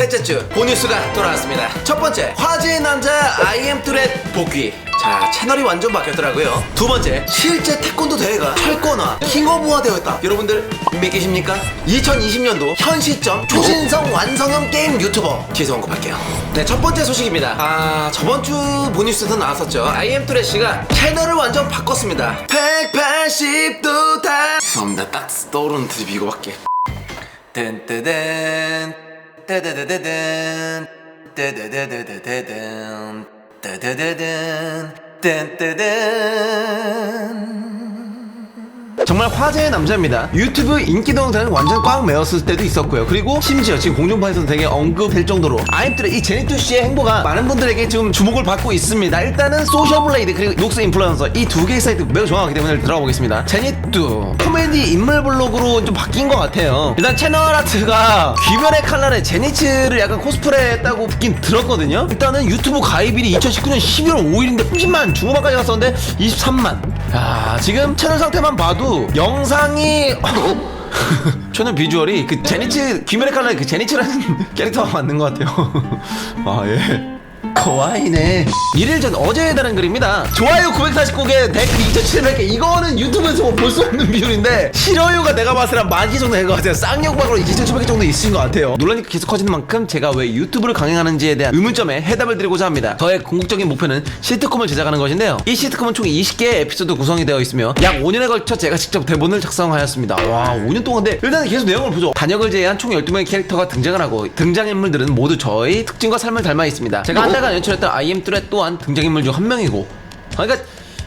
셋째 주 보뉴스가 돌아왔습니다. 첫 번째, 화제의 남자 IM 뚜렛 복귀. 자, 채널이 완전 바뀌었더라고요. 두 번째, 실제 태권도 대회가 철권화, 킹오브화 되었다. 여러분들 믿기십니까? 2020년도 현 시점 초신성 완성형 게임 유튜버 기소 언급할게요. 네, 첫 번째 소식입니다. 저번 주 보뉴스에서 나왔었죠. IM 뚜렛 씨가 채널을 완전 바꿨습니다. 180도 다. 죄송합니다. 딱 떠오르는 드립 이거밖에. 뜬뜨든 뜨드드드든 뜨드드드드든 뜨드드든 뜬뜨든. 정말 화제의 남자입니다. 유튜브 인기 동영상을 완전 꽉 메웠을 때도 있었고요. 그리고 심지어 지금 공중파에서도 되게 언급될 정도로 아임들의 이 제니투 씨의 행보가 많은 분들에게 지금 주목을 받고 있습니다. 일단은 소셜블레이드 그리고 녹스 인플루언서 이 두 개의 사이트 매우 정확하기 때문에 들어가 보겠습니다. 제니투 코미디 인물 블로그로 좀 바뀐 것 같아요. 일단 채널 아트가 귀변의 칼날에 제니츠를 약간 코스프레 했다고 듣긴 들었거든요. 일단은 유튜브 가입일이 2019년 12월 5일인데 30만 중후반까지 갔었는데 23만. 야, 지금 채널 상태만 봐도 영상이 저는 비주얼이 그 제니츠 귀멸의 칼날 그 제니츠라는 캐릭터가 맞는 것 같아요. 아, 예. 거와이네. 1일 전 어제에 달한 글입니다. 좋아요 949개, 댓글 2700개. 이거는 유튜브에서 볼 수 없는 비율인데 싫어요가 내가 봤을 때 한 10,000개 정도 될 것 같아요. 쌍욕박으로 2700개 정도 있으신 것 같아요. 논란이 계속 커지는 만큼 제가 왜 유튜브를 강행하는지에 대한 의문점에 해답을 드리고자 합니다. 저의 궁극적인 목표는 시트콤을 제작하는 것인데요. 이 시트콤은 총 20개의 에피소드 구성이 되어 있으며 약 5년에 걸쳐 제가 직접 대본을 작성하였습니다. 와, 5년 동안인데 일단 계속 내용을 보죠. 단역을 제외한 총 12명의 캐릭터가 등장을 하고 등장인물들은 모두 저의 특징과 삶을 닮아 있습니다. 제가 한 달간 연출했던 IM 뚜렛 또한 등장인물 중 한 명이고, 그러니까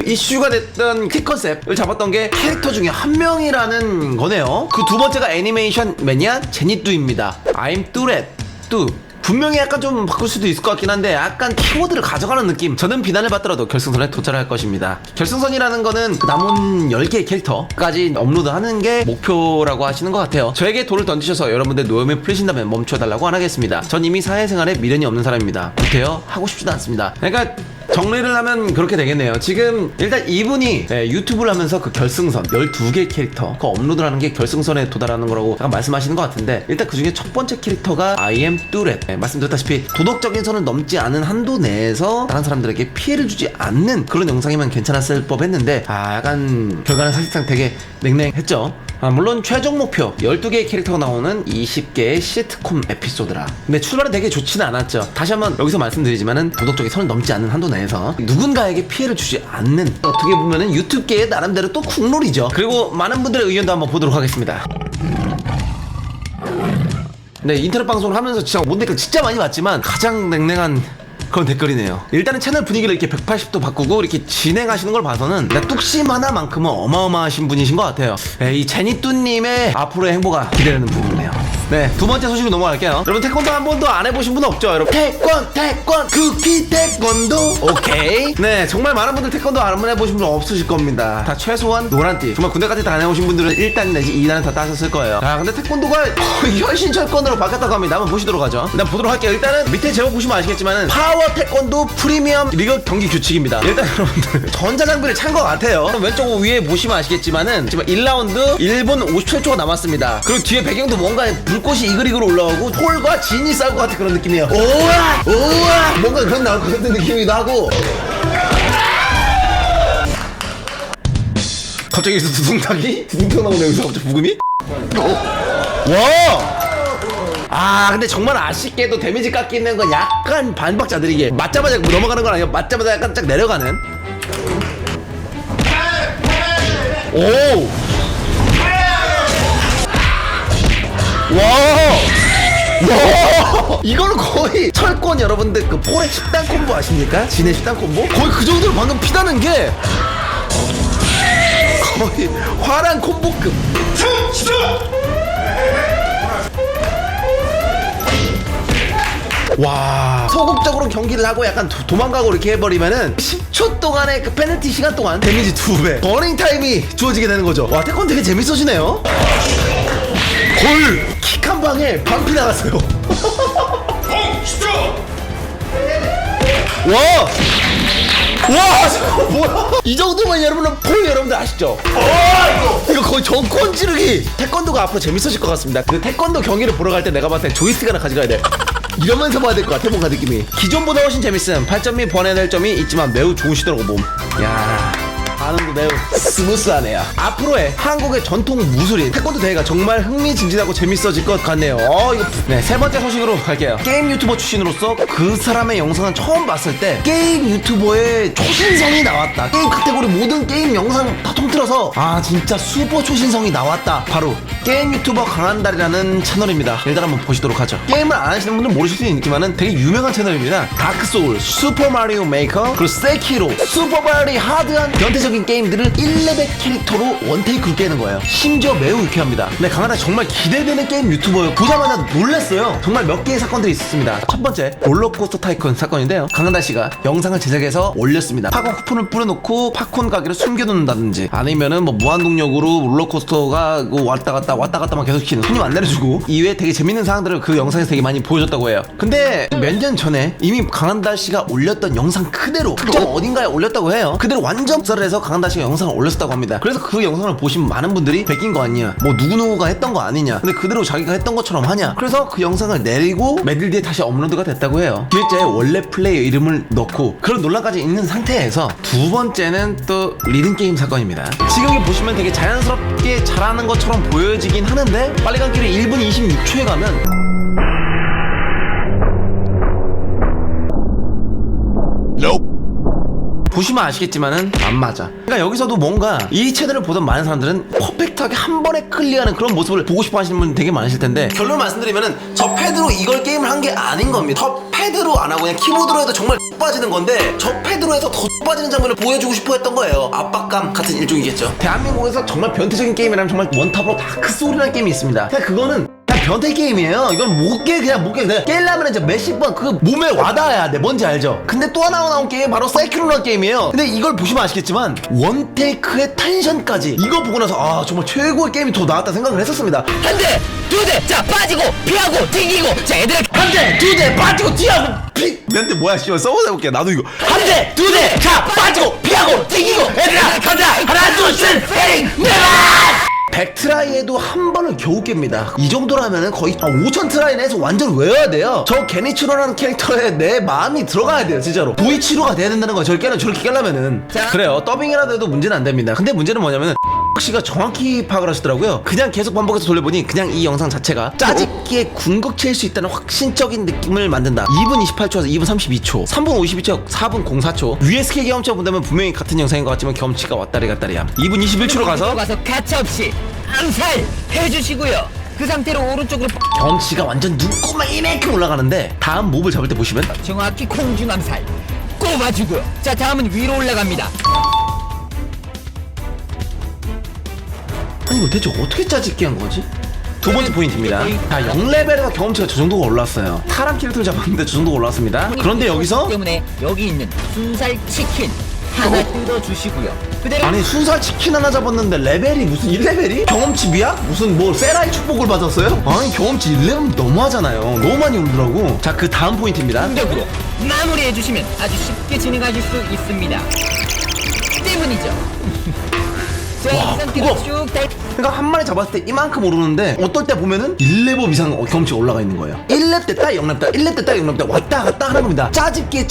이슈가 됐던 키 컨셉을 잡았던 게 캐릭터 중에 한 명이라는 거네요. 그 두 번째가 애니메이션 매니아 제니뚜입니다. IM 뚜렛 뚜 분명히 약간 좀 바꿀 수도 있을 것 같긴 한데 약간 키워드를 가져가는 느낌. 저는 비난을 받더라도 결승선에 도달할 것입니다. 결승선이라는 거는 그 남은 10개의 캐릭터까지 업로드하는 게 목표라고 하시는 것 같아요. 저에게 돌을 던지셔서 여러분들 노염이 풀리신다면 멈춰달라고 안 하겠습니다. 전 이미 사회생활에 미련이 없는 사람입니다. 못해요? 하고 싶지도 않습니다. 그러니까 정리를 하면 그렇게 되겠네요. 지금 일단 이분이 유튜브를 하면서 그 결승선 12개의 캐릭터 그 업로드를 하는 게 결승선에 도달하는 거라고 잠깐 말씀하시는 것 같은데, 일단 그 중에 첫 번째 캐릭터가 IM 뚜렛. 말씀드렸다시피 도덕적인 선을 넘지 않은 한도 내에서 다른 사람들에게 피해를 주지 않는 그런 영상이면 괜찮았을 법 했는데 약간 결과는 사실상 되게 냉랭했죠. 물론 최종 목표 12개의 캐릭터가 나오는 20개의 시트콤 에피소드라. 근데 출발은 되게 좋지는 않았죠. 다시 한번 여기서 말씀드리지만은 도덕적인 선을 넘지 않는 한도 내에서 누군가에게 피해를 주지 않는, 어떻게 보면은 유튜브계의 나름대로 또 국룰이죠. 그리고 많은 분들의 의견도 한번 보도록 하겠습니다. 네, 인터넷 방송을 하면서 진짜 뭔 댓글 진짜 많이 봤지만 가장 냉랭한 그런 댓글이네요. 일단은 채널 분위기를 이렇게 180도 바꾸고 이렇게 진행하시는 걸 봐서는 뚝심 하나만큼은 어마어마하신 분이신 것 같아요. 이 제니뚜님의 앞으로의 행보가 기대되는 부분이네요. 네, 두 번째 소식으로 넘어갈게요. 여러분 태권도 한 번도 안 해보신 분 없죠? 여러분 태권 쿠키 태권도 오케이. 네, 정말 많은 분들 태권도 안 해보신 분 없으실 겁니다. 다 최소한 노란띠, 정말 군대까지 다 해오신 분들은 1단 내지 2단은 다 따셨을 거예요. 근데 태권도가 현신 철권으로 바뀌었다고 합니다. 한번 보시도록 하죠. 일단 보도록 할게요. 일단은 밑에 제목 보시면 아시겠지만은 파워 태권도 프리미엄 리그 경기 규칙입니다. 일단 여러분들 전자장비를 찬 것 같아요. 왼쪽 위에 보시면 아시겠지만은 지금 1라운드 1분 57초가 남았습니다. 그리고 뒤에 배경도 뭔가 불꽃이 이글이글 올라오고 폴과 진이 싸울 것 같은 그런 느낌이에요. 오와 뭔가 그런 나올 것 같은 느낌이기도 하고. 갑자기 여기서 두둥탁이? 두둥탁 나오네 여기서 갑자기 부금이? 와! 근데 정말 아쉽게도 데미지 깎이는 건 약간 반박자들이게 맞자마자 넘어가는 건 아니고 맞자마자 약간 쫙 내려가는. 오! 와! 이거는 거의 철권 여러분들 그 폴의 10단 콤보 아십니까? 진의 10단 콤보? 거의 그 정도로 방금 피다는 게 거의 화란 콤보급. 와, 소극적으로 경기를 하고 약간 도망가고 이렇게 해버리면은 10초 동안의 그 페널티 시간 동안 데미지 2배 버닝 타임이 주어지게 되는 거죠. 와, 태권 되게 재밌어지네요. 골! 킥 한 방에 반피 나갔어요. 와! 뭐야? 이 정도면 여러분은 폴 여러분들 아시죠? 이거 거의 정권 찌르기. 태권도가 앞으로 재밌어질 것 같습니다. 그 태권도 경기를 보러 갈 때 내가 봤을 때 조이스틱 하나 가져가야 돼. 이러면서 봐야 될 것 같아 뭔가 느낌이. 기존보다 훨씬 재밌음. 발전미 보완해야 될 점이 있지만 매우 좋으시더라고 몸. 야 반응도 매우 스무스하네요. 앞으로의 한국의 전통 무술인 태권도 대회가 정말 흥미진진하고 재밌어질 것 같네요. 이거 네, 세 번째 소식으로 갈게요. 게임 유튜버 출신으로서 그 사람의 영상을 처음 봤을 때 게임 유튜버의 초신성이 나왔다. 게임 카테고리 모든 게임 영상 다 통틀어서 아 진짜 슈퍼 초신성이 나왔다. 바로 게임 유튜버 강한달이라는 채널입니다. 일단 한번 보시도록 하죠. 게임을 안 하시는 분들은 모르실 수 있지만은 되게 유명한 채널입니다. 다크소울, 슈퍼마리오 메이커, 그리고 세키로, 슈퍼바리 하드한 변태적인 게임들을 1레벨 캐릭터로 원테이크로 깨는 거예요. 심지어 매우 유쾌합니다. 네, 강하다 정말 기대되는 게임 유튜버예요. 보자마자 놀랐어요. 정말 몇 개의 사건들이 있었습니다. 첫 번째 롤러코스터 타이쿤 사건인데요. 강한달 씨가 영상을 제작해서 올렸습니다. 팝콘 쿠폰을 뿌려놓고 팝콘 가게를 숨겨놓는다든지 아니면은 뭐 무한동력으로 롤러코스터가 왔다 갔다만 계속 시키는 손님 안 내려주고 이외에 되게 재밌는 사항들을 그 영상에서 되게 많이 보여줬다고 해요. 근데 몇 년 전에 이미 강한달 씨가 올렸던 영상 그대로 특정 어딘가에 올렸다고 해요. 그대로 완전 복사를 해서 강한달 씨가 영상을 올렸었다고 합니다. 그래서 그 영상을 보신 많은 분들이 베낀 거 아니냐, 뭐 누구누구가 했던 거 아니냐, 근데 그대로 자기가 했던 것처럼 하냐, 그래서 그 영상을 내리고 며칠 뒤에 다시 업로드가 됐다고 해요. 기획자의 원래 플레이어 이름을 넣고 그런 논란까지 있는 상태에서 두 번째는 또 리듬게임 사건입니다. 지금 여기 보시면 되게 자연스럽게 잘하는 것처럼 보여지긴 하는데 빨리 간 길에 1분 26초에 가면 보시면 아시겠지만은 안 맞아. 그러니까 여기서도 뭔가 이 채널을 보던 많은 사람들은 퍼펙트하게 한 번에 클리어하는 그런 모습을 보고 싶어 하시는 분 되게 많으실 텐데 결론 말씀드리면은 저 패드로 이걸 게임을 한 게 아닌 겁니다. 저 패드로 안 하고 그냥 키보드로 해도 정말 빠지는 건데 저 패드로 해서 더 빠지는 장면을 보여주고 싶어 했던 거예요. 압박감 같은 일종이겠죠. 대한민국에서 정말 변태적인 게임이라면 정말 원탑으로 다크소울이라는 게임이 있습니다. 그냥 그거는 그냥 변태 게임이에요. 이건 못 깨, 그냥 못 깨. 그냥 깨려면 이제 몇십 번 그 몸에 와닿아야 돼. 뭔지 알죠? 근데 또 하나 나온 게임 바로 세키로라는 게임이에요. 근데 이걸 보시면 아시겠지만 원테이크의 텐션까지 이거 보고 나서 아 정말 최고의 게임이 더 나왔다 생각을 했었습니다. 한 대, 두 대, 자 빠지고 피하고 튕기고, 자 얘들아 한 대, 두 대, 빠지고 뒤하고 피. 멘트 뭐야 씨발 써보세요. 나도 이거 한 대, 두 대, 자 빠지고 피하고 튕기고, 얘들아 간다. 하나 둘셋 헤링 네발. 100트라이에도 한 번을 겨우 깹니다. 이 정도라면은 거의 5000 트라이 내서 완전 외워야 돼요. 저 게니치로라는 캐릭터에 내 마음이 들어가야 돼요. 진짜로 도이치로가 돼야 된다는 거예요. 저렇게 깨려면은. 그래요. 더빙이라도 해도 문제는 안 됩니다. 근데 문제는 뭐냐면은 씨가 정확히 파악을 하시더라고요. 그냥 계속 반복해서 돌려보니 그냥 이 영상 자체가 짜집기에 궁극체일 수 있다는 확신적인 느낌을 만든다. 2분 28초에서 2분 32초, 3분 52초, 4분 04초. USK 경험치와 본다면 분명히 같은 영상인 것 같지만 경험치가 왔다리 갔다리야. 2분 21초로 가서 가차없이 암살 해주시고요. 그 상태로 오른쪽으로 경험치가 완전 눈꼬마 이만큼 올라가는데 다음 몹을 잡을 때 보시면 정확히空중 암살 꼽아주고요. 자 다음은 위로 올라갑니다. 아니 이거 대체 어떻게 짜집기 한 거지? 두 번째 포인트입니다. 자, 0레벨에서 경험치가 저 정도가 올랐어요. 사람 캐릭터를 잡았는데 저 정도가 올랐습니다. 그런데 여기서 때문에 여기 있는 순살 치킨 하나 뜯어주시고요. 그대로 아니 순살 치킨 하나 잡았는데 레벨이 무슨 1레벨이? 경험치 비약? 무슨 뭐 세라의 축복을 받았어요? 아니 경험치 1레벨 너무하잖아요. 너무 많이 오르더라고. 자, 그 다음 포인트입니다. 공격으로 마무리해주시면 아주 쉽게 진행하실 수 있습니다. 때문이죠. 자, 와, 이 상태로 그거. 쭉 달... 그러니까 한 마리 잡았을 때 이만큼 오르는데 어떨 때 보면은 1레벨 이상 경험치가 올라가 있는 거예요. 1렙 때 딱 0렙 때 1렙 때 딱 0렙 때 왔다 갔다 하는 겁니다. 짜집기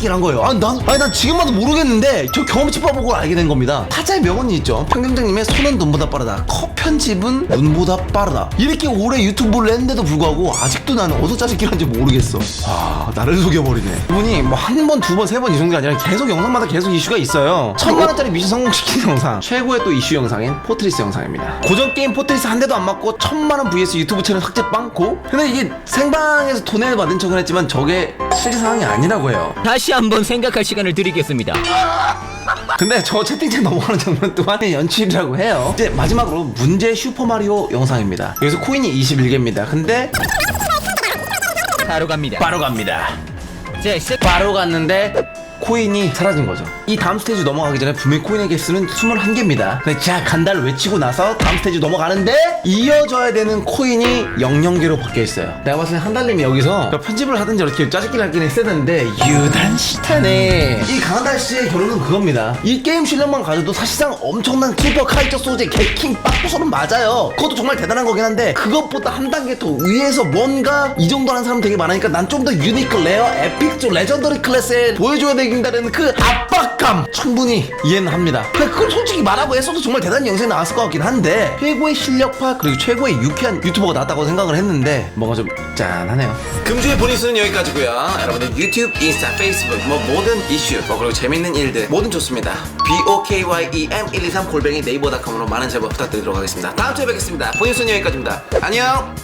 한 거예요. 난 지금 봐도 모르겠는데 저 경험치 보고 알게 된 겁니다. 타자의 명언이 있죠. 평경장님의 손은 눈보다 빠르다, 컷 편집은 눈보다 빠르다. 이렇게 오래 유튜브를 했는데도 불구하고 아직도 나는 어디서 짜집기를 한지 모르겠어. 와, 나를 속여버리네. 이분이 뭐 한 번, 두 번, 세 번 이 정도가 아니라 계속 영상마다 계속 이슈가 있어요. 1000만원짜리 미션 성공시키는 영상, 최고의 또 이슈 영상인 포트리스 영상입니다. 고전 게임 포트리스 한 대도 안 맞고 1000만원 vs 유튜브 채널 삭제 빵고. 근데 이게 생방에서 돈을 받은 척은 했지만 저게 실제 상황이 아니라고 해요. 다시 한번 생각할 시간을 드리겠습니다. 근데 저 채팅창 넘어가는 장면 또한 연출이라고 해요. 이제 마지막으로 문제 슈퍼마리오 영상입니다. 여기서 코인이 21개입니다. 근데 바로 갑니다. 바로 갑니다. 자, 시작. 바로 갔는데 코인이 사라진 거죠. 이 다음 스테이지 넘어가기 전에 분명히 코인의 개수는 21개입니다. 근데 자 간다를 외치고 나서 다음 스테이지 넘어가는데 이어져야 되는 코인이 00개로 바뀌어 있어요. 내가 봤을 때 한달님이 여기서 편집을 하든지 이렇게 짜증기를 할긴 했어야 되는데 유단시타네. 이 강한달 씨의 결론은 그겁니다. 이 게임 실력만 가져도 사실상 엄청난 슈퍼 카이저 소재 개킹 빠꾸소는 맞아요. 그것도 정말 대단한 거긴 한데 그것보다 한 단계 더 위에서 뭔가 이 정도 하는 사람 되게 많으니까 난 좀 더 유니크 레어 에픽 좀 레전더리 클래스에 보여줘야 되긴다는 그 압박감 충분히 이해는 합니다. 그걸 솔직히 말하고 했어도 정말 대단한 영상이 나왔을 것 같긴 한데 최고의 실력파 그리고 최고의 유쾌한 유튜버가 나왔다고 생각을 했는데 뭔가 좀 짠하네요. 금주의 본인수는 여기까지고요. 여러분들 유튜브, 인스타, 페이스북 뭐 모든 이슈 그리고 재밌는 일들 뭐든 좋습니다. BOKYEM123 네이버닷컴으로 많은 제보 부탁드리도록 하겠습니다. 다음 주에 뵙겠습니다. 본인수는 여기까지입니다. 안녕.